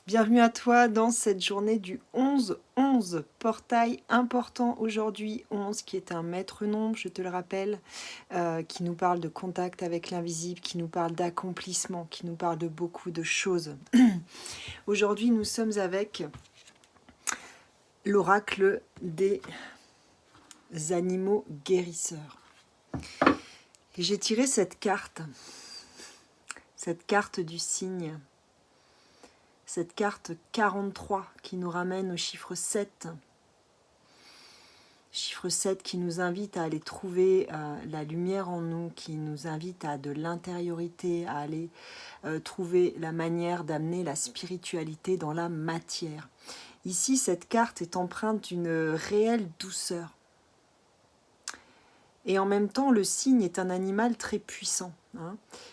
Bienvenue à toi dans cette journée du 11-11, portail important aujourd'hui, 11 qui est un maître nombre, je te le rappelle, qui nous parle de contact avec l'invisible, qui nous parle d'accomplissement, qui nous parle de beaucoup de choses. Aujourd'hui, nous sommes avec l'oracle des animaux guérisseurs. Et j'ai tiré cette carte du cygne. Cette carte 43 qui nous ramène au chiffre 7. Chiffre 7 qui nous invite à aller trouver la lumière en nous, qui nous invite à de l'intériorité, à aller trouver la manière d'amener la spiritualité dans la matière. Ici, cette carte est empreinte d'une réelle douceur. Et en même temps, le cygne est un animal très puissant.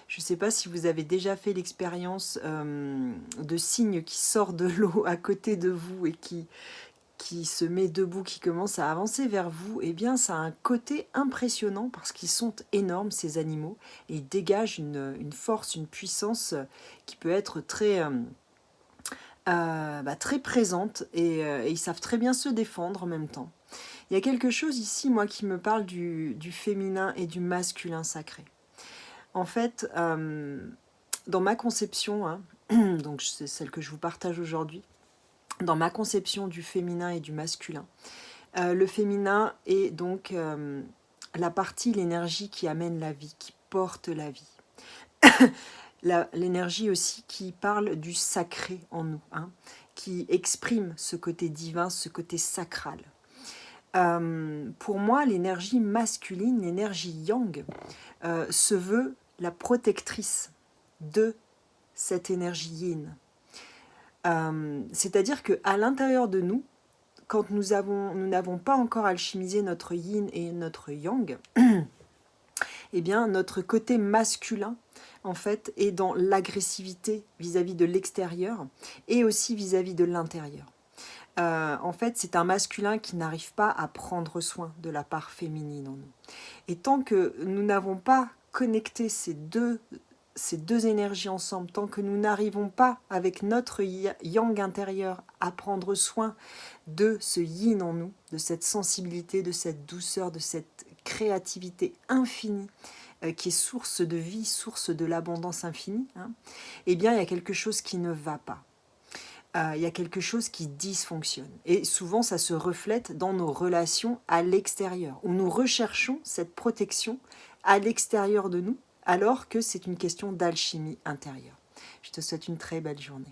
Je ne sais pas si vous avez déjà fait l'expérience de cygne qui sort de l'eau à côté de vous et qui se met debout, qui commence à avancer vers vous. Eh bien, ça a un côté impressionnant parce qu'ils sont énormes, ces animaux, et ils dégagent une force, une puissance qui peut être très présente et ils savent très bien se défendre en même temps. Il y a quelque chose ici, moi, qui me parle du féminin et du masculin sacré. En fait, dans ma conception, donc c'est celle que je vous partage aujourd'hui, dans ma conception du féminin et du masculin, le féminin est donc la partie, l'énergie qui amène la vie, qui porte la vie. L'énergie aussi qui parle du sacré en nous, qui exprime ce côté divin, ce côté sacral. Pour moi, l'énergie masculine, l'énergie yang, se veut la protectrice de cette énergie yin. C'est-à-dire qu'à l'intérieur de nous, quand nous n'avons pas encore alchimisé notre yin et notre yang, eh bien, notre côté masculin, en fait, est dans l'agressivité vis-à-vis de l'extérieur et aussi vis-à-vis de l'intérieur. En fait, c'est un masculin qui n'arrive pas à prendre soin de la part féminine en nous. Et tant que nous n'avons pas connecté ces deux énergies ensemble, tant que nous n'arrivons pas avec notre yang intérieur à prendre soin de ce yin en nous, de cette sensibilité, de cette douceur, de cette créativité infinie, qui est source de vie, source de l'abondance infinie, eh bien il y a quelque chose qui ne va pas. Il y a quelque chose qui dysfonctionne. Et souvent, ça se reflète dans nos relations à l'extérieur, où nous recherchons cette protection à l'extérieur de nous, alors que c'est une question d'alchimie intérieure. Je te souhaite une très belle journée.